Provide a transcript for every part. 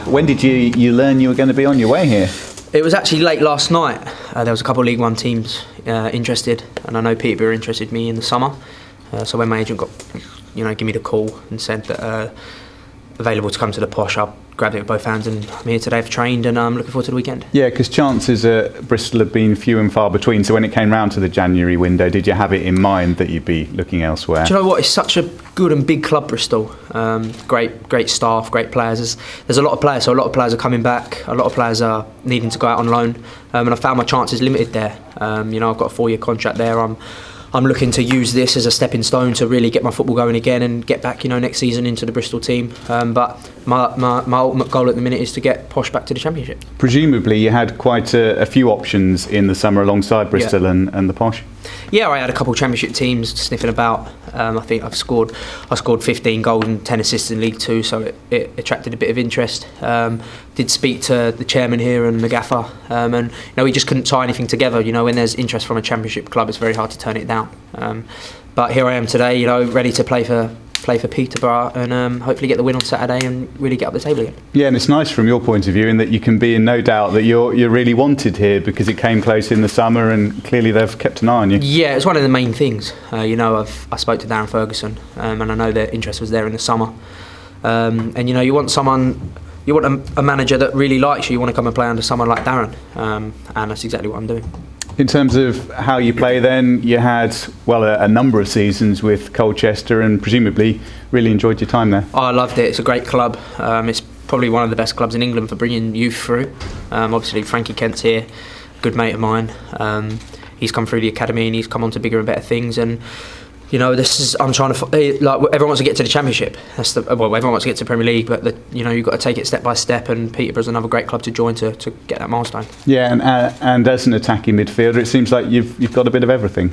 When did you learn you were going to be on your way here? It was actually late last night. There was a couple of League One teams interested, and I know Peterborough interested me in the summer. So when my agent gave me the call and said that available to come to the Posh, I grabbed it with both hands, and I'm here today. I've trained, and I'm looking forward to the weekend. Yeah, because chances at Bristol have been few and far between. So when it came round to the January window, did you have it in mind that you'd be looking elsewhere? Do you know what? It's such a good and big club, Bristol. Great staff, great players. There's a lot of players, so a lot of players are coming back. A lot of players are needing to go out on loan, and I found my chances limited there. I've got a 4-year contract there. I'm looking to use this as a stepping stone to really get my football going again and get back, next season into the Bristol team. But my ultimate goal at the minute is to get Posh back to the Championship. Presumably you had quite a few options in the summer alongside Bristol and the Posh. Yeah, I had a couple of Championship teams sniffing about. I think I scored 15 goals and 10 assists in League Two, so it attracted a bit of interest. Did speak to the chairman here and the gaffer, and we just couldn't tie anything together. When there's interest from a Championship club, it's very hard to turn it down. But here I am today, ready to play for Peterborough and hopefully get the win on Saturday and really get up the table again. Yeah, and it's nice from your point of view in that you can be in no doubt that you're really wanted here because it came close in the summer and clearly they've kept an eye on you. Yeah, it's one of the main things. I spoke to Darren Ferguson and I know their interest was there in the summer. And you want someone, you want a manager that really likes you. You want to come and play under someone like Darren, and that's exactly what I'm doing. In terms of how you play then, you had, a number of seasons with Colchester and presumably really enjoyed your time there. I loved it. It's a great club. It's probably one of the best clubs in England for bringing youth through. Obviously, Frankie Kent's here, good mate of mine. He's come through the academy and he's come on to bigger and better things. And I'm trying to everyone wants to get to the Championship. Everyone wants to get to the Premier League, but you've got to take it step by step. And Peterborough's another great club to join to get that milestone. Yeah, and as an attacking midfielder, it seems like you've got a bit of everything.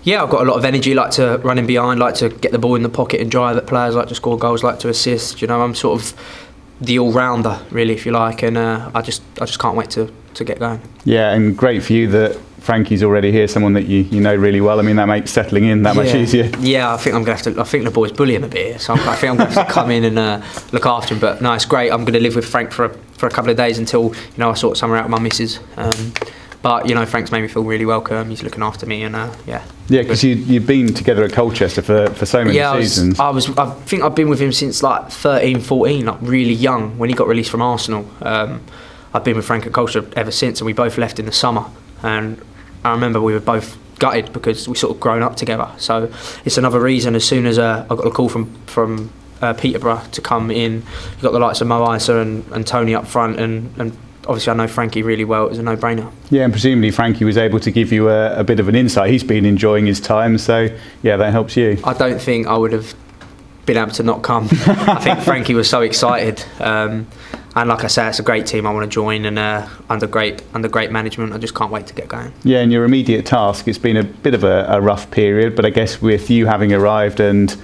Yeah, I've got a lot of energy. Like to run in behind, like to get the ball in the pocket and drive at players, like to score goals, like to assist. I'm sort of the all-rounder, really, if you like, and I just can't wait to get going. Yeah, and great for you that Frankie's already here, someone that you know really well. I mean, that makes settling in that much easier. Yeah, I think I'm gonna have to. I think the boys bully him a bit here, so I think I'm gonna have to come in and look after him. But no, it's great. I'm gonna live with Frank for a couple of days until I sort somewhere out with my missus. But Frank's made me feel really welcome. He's looking after me, and yeah. Yeah, because you've been together at Colchester for so many seasons. I think I've been with him since like 13, 14, like really young when he got released from Arsenal. I've been with Frank at Colchester ever since, and we both left in the summer. And I remember we were both gutted because we sort of grown up together. So it's another reason. As soon as I got a call from Peterborough to come in, you got the likes of Mo Isa and Tony up front, and obviously I know Frankie really well. It was a no-brainer. Yeah, and presumably Frankie was able to give you a bit of an insight. He's been enjoying his time, so yeah, that helps you. I don't think I would have been able to not come. I think Frankie was so excited. And like I say, it's a great team I want to join, and under great management, I just can't wait to get going. Yeah, and your immediate task, it's been a bit of a rough period, but I guess with you having arrived and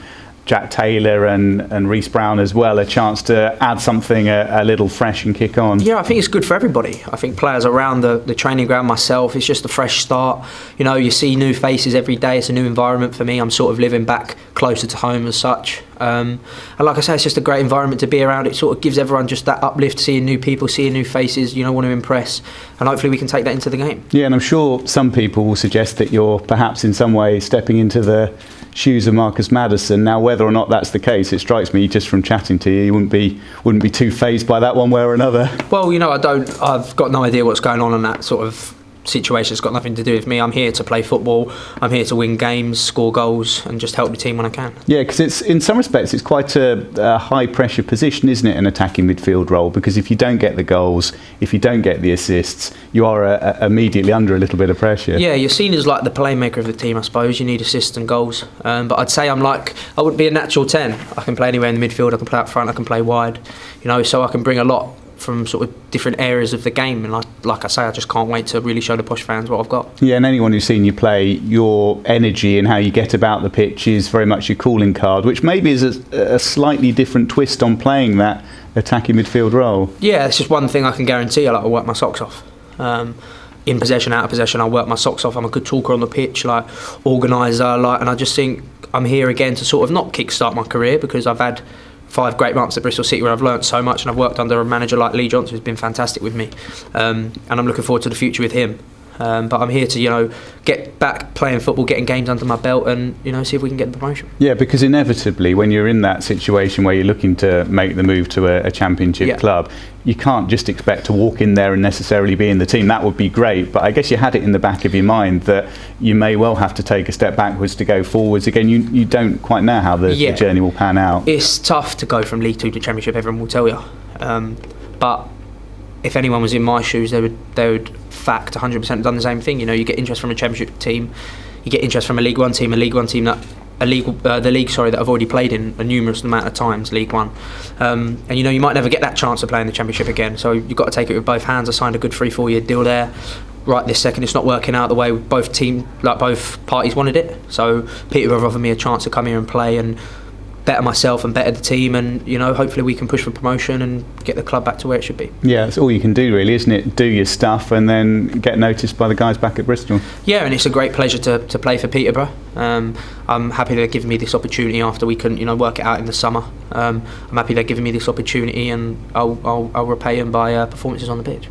Jack Taylor and Reece Brown as well, a chance to add something a little fresh and kick on. Yeah, I think it's good for everybody. I think players around the training ground, myself, it's just a fresh start. You see new faces every day. It's a new environment for me. I'm sort of living back closer to home as such. And like I say, it's just a great environment to be around. It sort of gives everyone just that uplift, seeing new people, seeing new faces, want to impress. And hopefully we can take that into the game. Yeah, and I'm sure some people will suggest that you're perhaps in some way stepping into the shoes of Marcus Maddison. Now, whether or not that's the case, it strikes me just from chatting to you wouldn't be too fazed by that one way or another. Well, I've got no idea what's going on in that sort of situation. It's got nothing to do with me. I'm here to play football. I'm here to win games, score goals, and just help the team when I can. Yeah, because it's in some respects it's quite a high pressure position, isn't it, an attacking midfield role? Because if you don't get the goals, if you don't get the assists, you are immediately under a little bit of pressure. Yeah, you're seen as like the playmaker of the team, I suppose. You need assists and goals. But I'd say I wouldn't be a natural 10. I can play anywhere in the midfield. I can play up front. I can play wide. So I can bring a lot from sort of different areas of the game, and like I say, I just can't wait to really show the Posh fans what I've got. Yeah, and anyone who's seen you play, your energy and how you get about the pitch is very much your calling card, which maybe is a slightly different twist on playing that attacking midfield role. Yeah, it's just one thing I can guarantee. I like to work my socks off. In possession, out of possession, I work my socks off. I'm a good talker on the pitch, organiser, and I just think I'm here again to sort of not kickstart my career, because I've had 5 great months at Bristol City where I've learnt so much, and I've worked under a manager like Lee Johnson who's been fantastic with me, and I'm looking forward to the future with him. But I'm here to, get back playing football, getting games under my belt, and see if we can get the promotion. Yeah, because inevitably, when you're in that situation where you're looking to make the move to a championship club, you can't just expect to walk in there and necessarily be in the team. That would be great, but I guess you had it in the back of your mind that you may well have to take a step backwards to go forwards again. You don't quite know how the journey will pan out. It's tough to go from League 2 to Championship, everyone will tell you. But if anyone was in my shoes, they would fact 100% done the same thing. You get interest from a Championship team, you get interest from a League 1 team, the league that I've already played in a numerous amount of times, League 1. And you might never get that chance to play in the Championship again, so you've got to take it with both hands. I signed a good 3-4 year deal there. Right this second, it's not working out the way both parties wanted it. So Peterborough offered me a chance to come here and play and better myself and better the team, and hopefully we can push for promotion and get the club back to where it should be. Yeah, that's all you can do really, isn't it? Do your stuff and then get noticed by the guys back at Bristol. Yeah, and it's a great pleasure to play for Peterborough. I'm happy they're giving me this opportunity after we couldn't work it out in the summer. I'm happy they're giving me this opportunity, and I'll repay them by performances on the pitch.